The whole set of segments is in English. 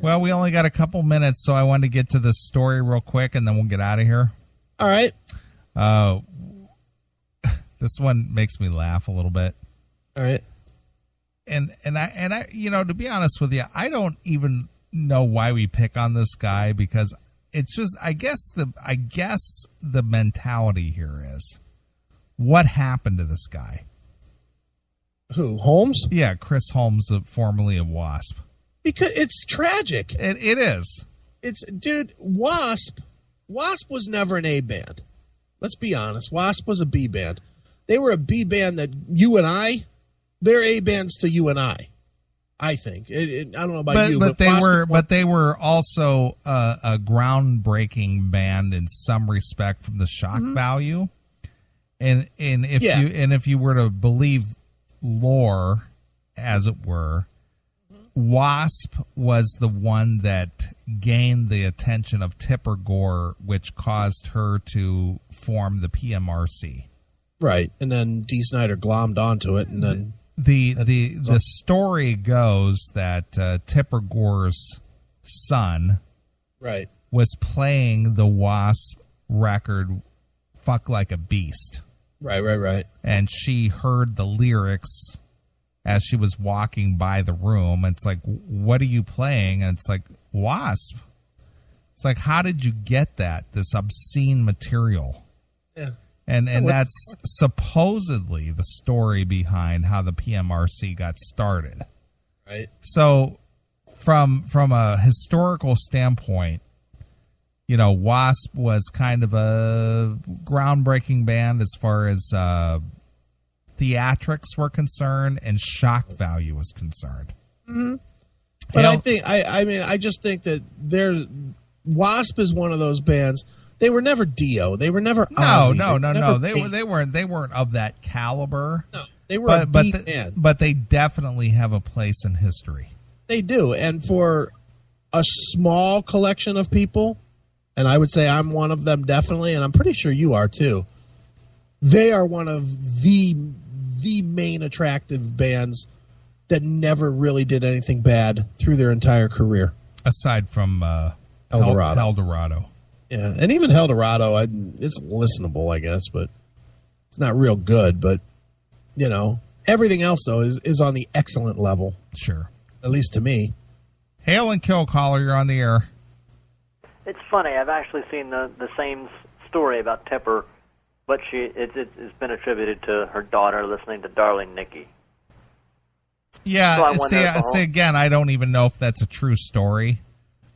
Well, we only got a couple minutes, so I wanted to get to this story real quick, and then we'll get out of here. All right. This one makes me laugh a little bit. All right. And I, to be honest with you, I don't even know why we pick on this guy, because it's just, I guess the mentality here is, what happened to this guy? Who, Holmes? Yeah, Chris Holmes, formerly of WASP. Because it's tragic. It is. Dude, WASP was never an A band. Let's be honest. WASP was a B band. They were a B band that you and I, they're A bands to you and I think. I don't know about you, but they were also a groundbreaking band in some respect from the shock value. And if you were to believe lore, as it were, WASP was the one that gained the attention of Tipper Gore, which caused her to form the PMRC. Right, and then Dee Snider glommed onto it, and then the story goes that Tipper Gore's son, right, was playing the WASP record "Fuck Like a Beast." Right. And she heard the lyrics as she was walking by the room. It's like, what are you playing? And it's like, WASP. It's like, how did you get that? This obscene material. Yeah. And that's supposedly the story behind how the PMRC got started. Right. So from a historical standpoint, WASP was kind of a groundbreaking band as far as theatrics were concerned and shock value was concerned. Mm-hmm. But I just think that WASP is one of those bands. They were never Dio. They were never Ozzy. No. They weren't of that caliber. No, they were a B band. But they definitely have a place in history. They do, and for a small collection of people, and I would say I'm one of them definitely, and I'm pretty sure you are too. They are one of the main attractive bands that never really did anything bad through their entire career, aside from Eldorado. Yeah, and even Eldorado, it's listenable, I guess, but it's not real good. But everything else though is on the excellent level. Sure, at least to me. Hail and kill, caller. You're on the air. It's funny. I've actually seen the same story about Tipper, but it's been attributed to her daughter listening to Darling Nikki. Yeah, so see, again, I don't even know if that's a true story.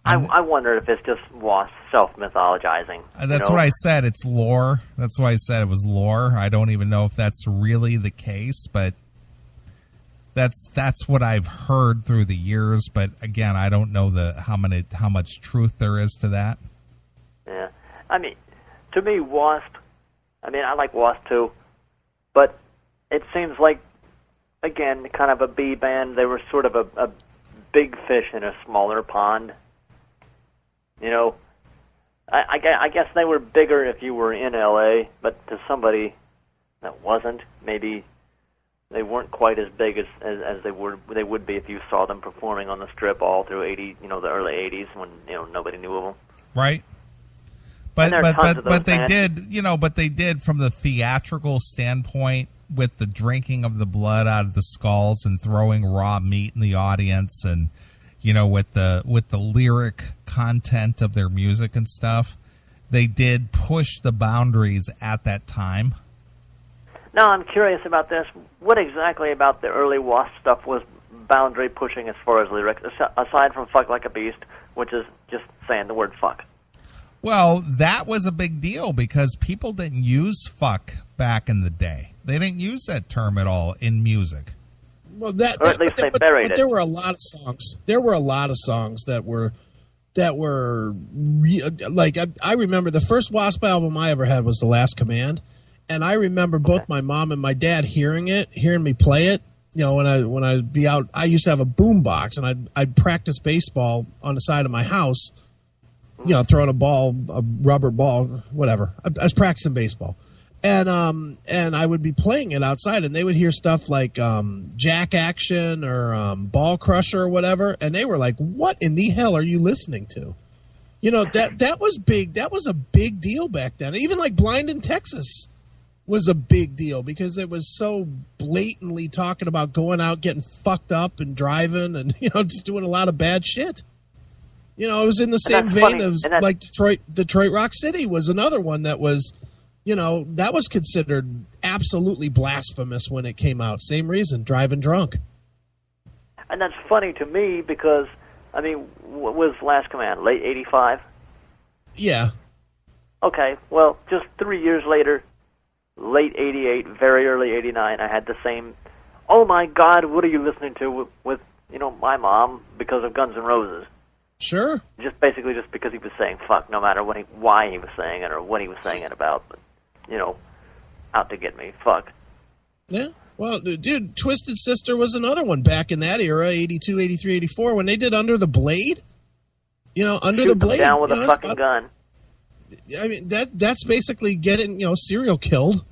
I wonder if it's just WASP self-mythologizing. That's what I said. It's lore. That's why I said it was lore. I don't even know if that's really the case, but that's what I've heard through the years. But again, I don't know how much truth there is to that. Yeah, I mean, to me, WASP. I mean, I like WASP too, but it seems like, again, kind of a B band. They were sort of a big fish in a smaller pond. I guess they were bigger if you were in L.A., but to somebody that wasn't, maybe they weren't quite as big as they would be if you saw them performing on the Strip all through the early 80s when nobody knew of them. Right. But they did from the theatrical standpoint, with the drinking of the blood out of the skulls and throwing raw meat in the audience, and with the lyric content of their music and stuff, they did push the boundaries at that time. Now, I'm curious about this. What exactly about the early WASP stuff was boundary pushing as far as lyrics, aside from "Fuck Like a Beast," which is just saying the word "fuck"? Well, that was a big deal because people didn't use "fuck" back in the day. They didn't use that term at all in music. Or at least they buried it. There were a lot of songs. that were like, I remember the first WASP album I ever had was The Last Command, and I remember both my mom and my dad hearing me play it. When I'd be out, I used to have a boom box, and I'd practice baseball on the side of my house. Throwing a rubber ball, whatever. I was practicing baseball. And I would be playing it outside, and they would hear stuff like Jack Action or Ball Crusher or whatever, and they were like, "What in the hell are you listening to?" You know, that was big. That was a big deal back then. Even like Blind in Texas was a big deal because it was so blatantly talking about going out, getting fucked up, and driving, and just doing a lot of bad shit. It was in the same vein as like Detroit Rock City was another one that was. That was considered absolutely blasphemous when it came out. Same reason, driving drunk. And that's funny to me because, I mean, what was Last Command? Late 85? Yeah. Okay, well, just 3 years later, late 88, very early 89, I had the same, oh my God, what are you listening to with my mom because of Guns N' Roses? Sure. Just because he was saying fuck, no matter why he was saying it or what he was saying it about. But, out to get me. Fuck. Yeah. Well, dude, Twisted Sister was another one back in that era, 82, 83, 84, when they did Under the Blade. Under the Blade. Down with a fucking gun. I mean, that's basically getting, serial killed,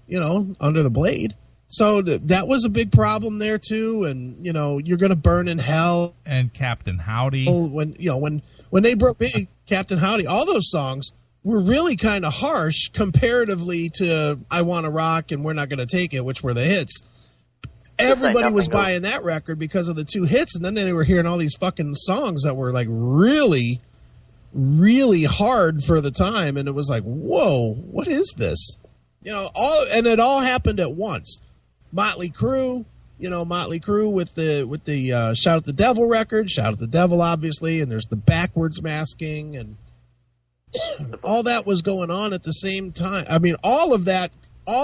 Under the Blade. So that was a big problem there, too. And, You're Gonna Burn in Hell. And Captain Howdy. When they broke big, Captain Howdy, all those songs were really kind of harsh comparatively to I Wanna Rock and We're Not Gonna Take It, which were the hits. Everybody was buying that record because of the two hits, and then they were hearing all these fucking songs that were like really, really hard for the time, and it was like, whoa, what is this? It all happened at once. Motley Crue with the Shout at the Devil record, Shout at the Devil, obviously, and there's the backwards masking, and all that was going on at the same time. I mean, all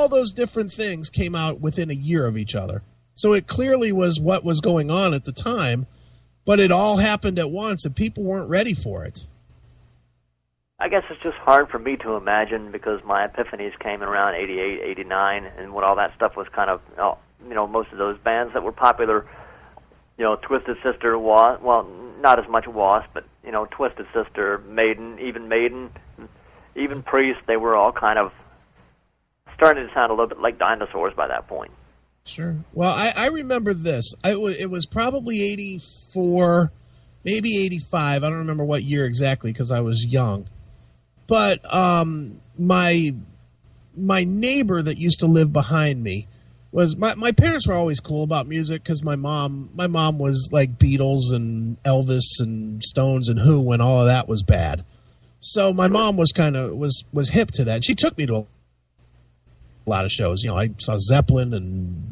those different things came out within a year of each other. So it clearly was what was going on at the time, but it all happened at once, and people weren't ready for it. I guess it's just hard for me to imagine because my epiphanies came around 88, 89, and when all that stuff was kind of, most of those bands that were popular, Twisted Sister, well, not as much Wasp, but, Twisted Sister, Maiden, even Priest, they were all kind of starting to sound a little bit like dinosaurs by that point. Sure. Well, I remember this. It was probably 84, maybe 85. I don't remember what year exactly because I was young. But my neighbor that used to live behind me was my parents were always cool about music because my mom was like Beatles and Elvis and Stones and Who when all of that was bad. So my mom was was hip to that. She took me to a lot of shows. I saw Zeppelin and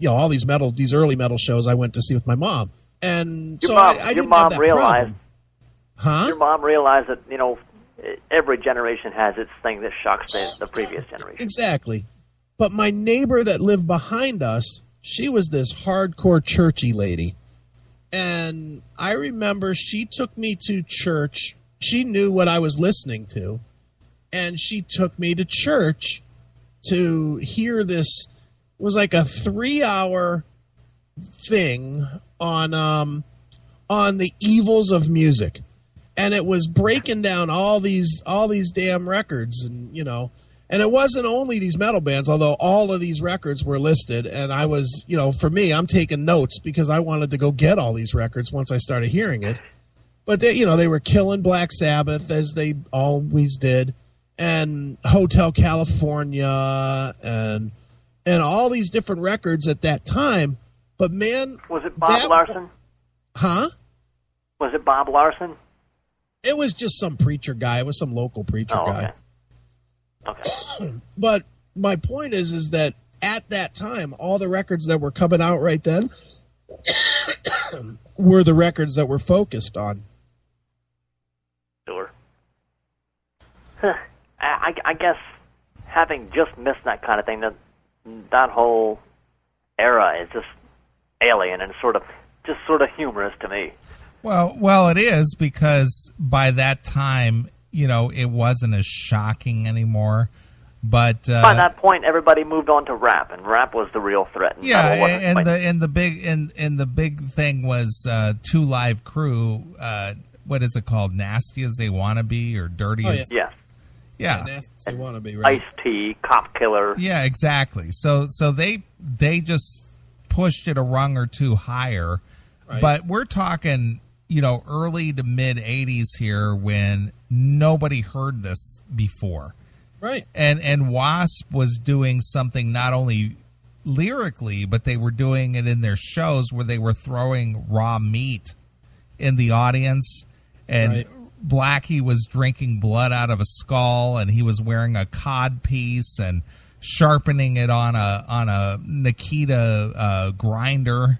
all these early metal shows I went to see with my mom. And I didn't have that problem. Huh? Your mom realized that every generation has its thing that shocks the previous generation. Exactly. But my neighbor that lived behind us, she was this hardcore churchy lady. And I remember she took me to church. She knew what I was listening to. And she took me to church to hear this. It was like a 3-hour thing on the evils of music. And it was breaking down all these damn records, and it wasn't only these metal bands, although all of these records were listed. And I was, for me, I'm taking notes because I wanted to go get all these records once I started hearing it. But they were killing Black Sabbath as they always did, and Hotel California, and all these different records at that time. But man, was it Bob Larson? Huh? Was it Bob Larson? It was just some preacher guy. It was some local preacher guy. Okay. But my point is that at that time, all the records that were coming out right then were the records that were focused on. Sure. I guess having just missed that kind of thing, that whole era is just alien and sort of humorous to me. Well, it is because by that time, it wasn't as shocking anymore. But by that point, everybody moved on to rap, and rap was the real threat. And the big thing was Two Live Crew. What is it called? Nasty as They Wanna Be or Dirty as? Yes. Yeah. Nasty wannabe, right? Ice-T, Cop Killer. Yeah, exactly. So they just pushed it a rung or two higher. Right. But we're talking, early to mid 80s here when nobody heard this before. Right. And WASP was doing something not only lyrically, but they were doing it in their shows where they were throwing raw meat in the audience, and right. Blackie was drinking blood out of a skull, and he was wearing a cod piece and sharpening it on a Nikita grinder,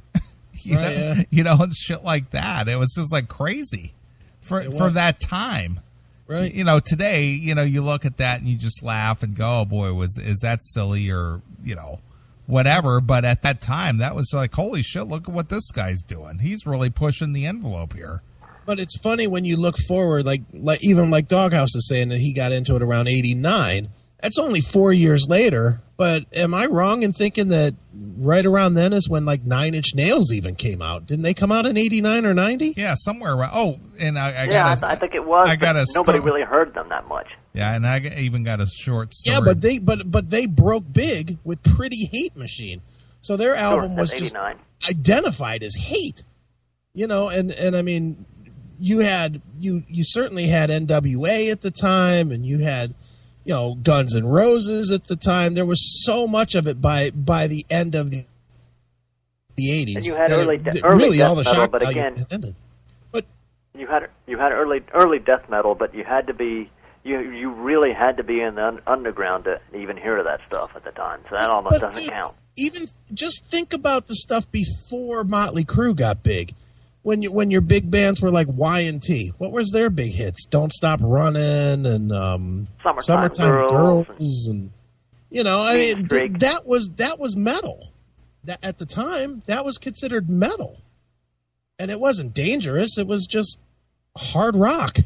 and shit like that. It was just like crazy for that time. Right. Today, you look at that and you just laugh and go, "Oh boy, is that silly?" or whatever. But at that time, that was like, holy shit, look at what this guy's doing. He's really pushing the envelope here. But it's funny when you look forward, like even like Doghouse is saying that he got into it around 89. That's only 4 years later. But am I wrong in thinking that right around then is when like 9 Inch Nails even came out? Didn't they come out in 89 or 90? Yeah, somewhere around. Oh, and I think it was. Nobody really heard them that much. Yeah, and I even got a short story. Yeah, but they broke big with Pretty Hate Machine. So their album was just identified as hate. And I mean, you certainly had NWA at the time, and you had Guns N' Roses at the time. There was so much of it by the end of the 80s. And you had early really death all the metal, shock but value again, ended. But you had early death metal, but you had to be you really had to be in the underground to even hear that stuff at the time. So that almost doesn't count. Even just think about the stuff before Motley Crue got big. When your big bands were like Y&T, what was their big hits? Don't Stop Running and Summertime Girls and that was metal. That at the time that was considered metal, and it wasn't dangerous. It was just hard rock.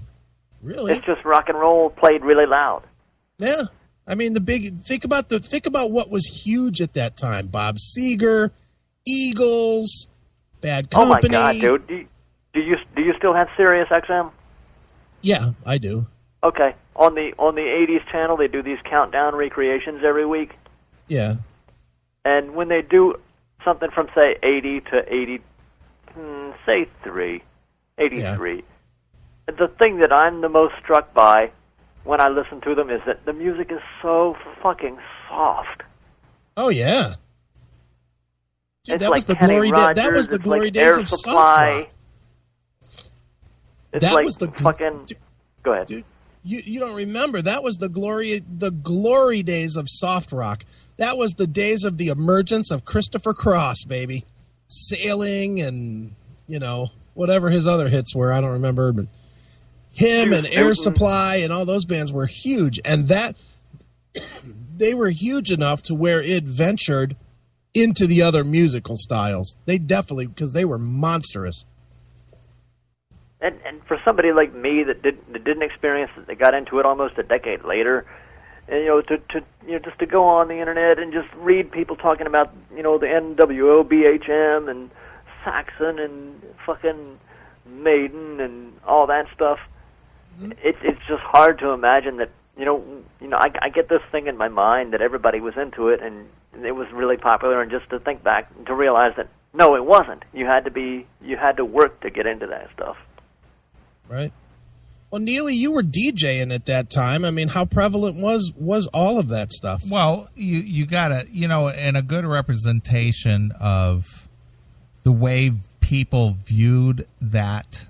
Really, it's just rock and roll played really loud. Yeah, I mean think about what was huge at that time. Bob Seger, Eagles. Bad Company. Oh my God, dude! Do you still have Sirius XM? Yeah, I do. Okay, on the 80s channel, they do these countdown recreations every week. Yeah. And when they do something from say 80 to 80, say 83, the thing that I'm the most struck by when I listen to them is that the music is so fucking soft. Oh yeah. Dude, that, like was the glory that was the glory days of soft rock. It's like was the fucking. Go ahead. Dude, you don't remember that was the glory days of soft rock. That was the days of the emergence of Christopher Cross, baby, Sailing and whatever his other hits were. I don't remember, but him and Air Supply and all those bands were huge, and that they were huge enough to where it ventured into the other musical styles. They definitely, because they were monstrous. And for somebody like me that didn't experience it, that got into it almost a decade later, and just to go on the internet and just read people talking about the NWO, BHM, and Saxon, and fucking Maiden, and all that stuff. Mm-hmm. It's just hard to imagine that. I get this thing in my mind that everybody was into it and it was really popular, and just to think back to realize that no, it wasn't. You had to work to get into that stuff. Right. Well, Neeley, you were DJing at that time. I mean, how prevalent was all of that stuff? Well, you got to, and a good representation of the way people viewed that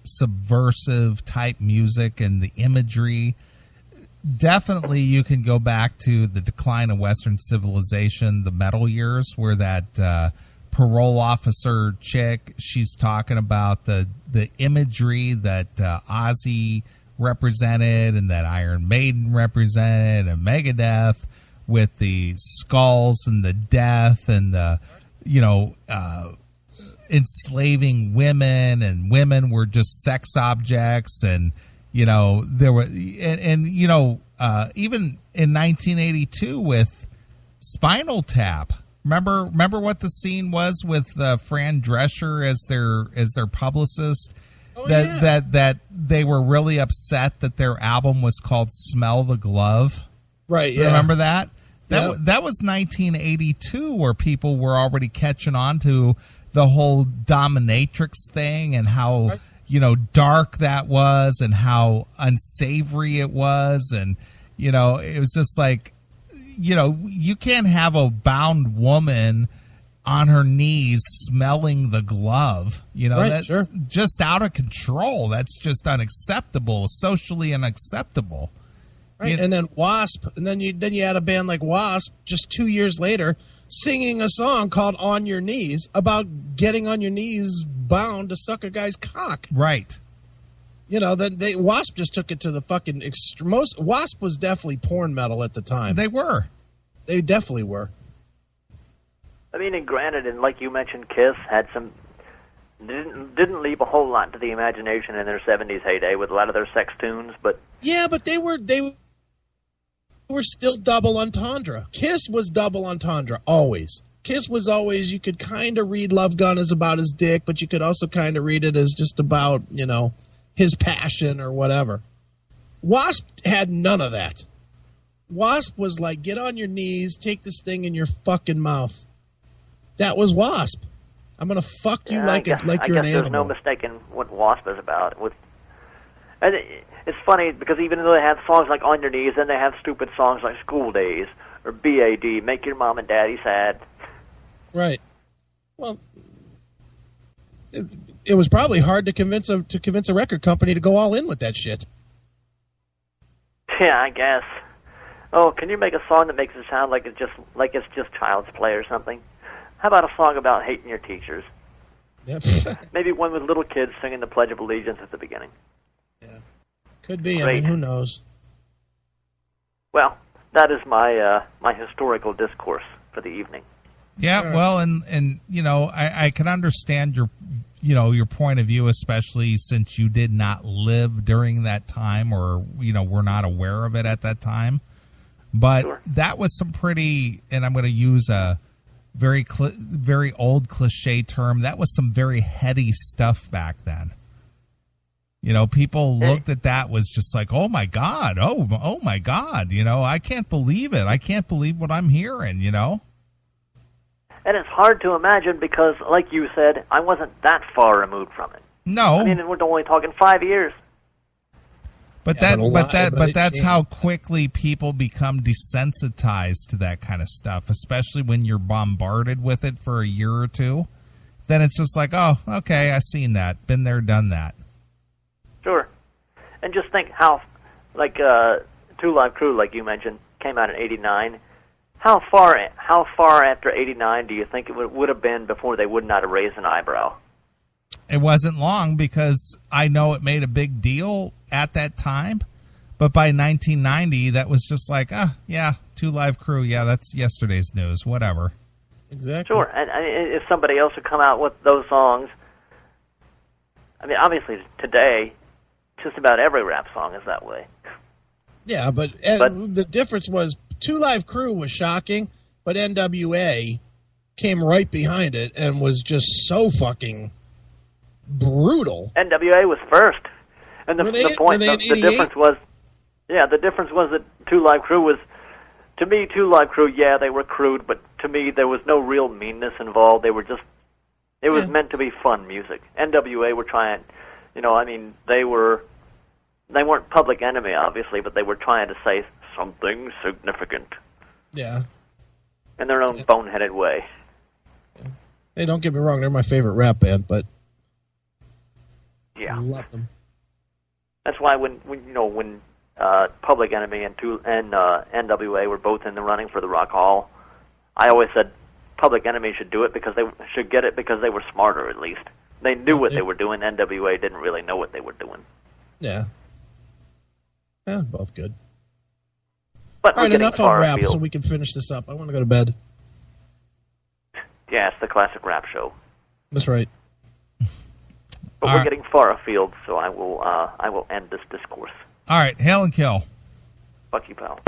subversive type music and the imagery. Definitely, you can go back to the decline of Western civilization, the metal years, where that parole officer chick, she's talking about the imagery that Ozzy represented and that Iron Maiden represented, and Megadeth with the skulls and the death and the enslaving women, and women were just sex objects, and there were, and even in 1982 with Spinal Tap. Remember what the scene was with Fran Drescher as their publicist, that they were really upset that their album was called "Smell the Glove." Right. Yeah. Remember that? That was 1982, where people were already catching on to the whole dominatrix thing and how dark that was and how unsavory it was, and it was just like you can't have a bound woman on her knees smelling the glove. That's just out of control. That's just unacceptable, socially unacceptable. Right, and then WASP, and then you had a band like WASP just 2 years later singing a song called "On Your Knees" about getting on your knees bound to suck a guy's cock. Right. WASP just took it to the fucking most. WASP was definitely porn metal at the time. They were. They definitely were. I mean, and granted, and like you mentioned, Kiss had some didn't leave a whole lot to the imagination in their 70s heyday with a lot of their sex tunes, but yeah, but they were still double entendre. Kiss was double entendre always. Kiss was always, you could kind of read Love Gun as about his dick, but you could also kind of read it as just about his passion or whatever. WASP had none of that. WASP was like, get on your knees, take this thing in your fucking mouth. That was WASP. I'm gonna fuck you like you're an animal. There's no mistaking what WASP is about. And it's funny because even though they have songs like "On Your Knees," then they have stupid songs like "School Days" or "BAD," "Make Your Mom and Daddy Sad." Right. Well, it was probably hard to convince a record company to go all in with that shit. Yeah, I guess. Oh, can you make a song that makes it sound like it's just child's play or something? How about a song about hating your teachers? Yep. Maybe one with little kids singing the Pledge of Allegiance at the beginning. Yeah, could be. Great. I mean, who knows? Well, that is my my historical discourse for the evening. Yeah, Right. well, and I can understand your point of view, especially since you did not live during that time, or were not aware of it at that time. But Sure. That was some pretty, and I'm going to use a very old cliche term. That was some very heady stuff back then. People looked at that was just like, oh my God, oh my God, I can't believe it. I can't believe what I'm hearing, And it's hard to imagine because, like you said, I wasn't that far removed from it. No, I mean, we're only talking 5 years. But that's how quickly people become desensitized to that kind of stuff, especially when you're bombarded with it for a year or two. Then it's just like, oh, okay, I've seen that, been there, done that. Sure. And just think how, like, Two Live Crew, like you mentioned, came out in '89. How far after '89 do you think it would have been before they would not have raised an eyebrow? It wasn't long, because I know it made a big deal at that time, but by 1990, that was just like, yeah, Two Live Crew, yeah, that's yesterday's news, whatever. Exactly. Sure, and if somebody else had come out with those songs, I mean, obviously today, just about every rap song is that way. Yeah, but the difference was Two Live Crew was shocking, but NWA came right behind it and was just so fucking brutal. NWA was first, and the difference was, the difference was that Two Live Crew was, to me, Two Live Crew, yeah, they were crude, but to me there was no real meanness involved. They were just, it was meant to be fun music. NWA were trying, I mean, they weren't Public Enemy, obviously, but they were trying to say something significant. Yeah. In their own boneheaded way. Hey, don't get me wrong, they're my favorite rap band, but yeah, I love them. That's why when Public Enemy and NWA were both in the running for the Rock Hall, I always said Public Enemy should do it because they should get it because they were smarter, at least. They knew what they were doing. NWA didn't really know what they were doing. Yeah. Yeah, both good. But all right, enough on rap so we can finish this up. I want to go to bed. Yeah, it's the classic rap show. That's right. But we're getting far afield, so I will end this discourse. All right, hail and kill. Fuck you, pal.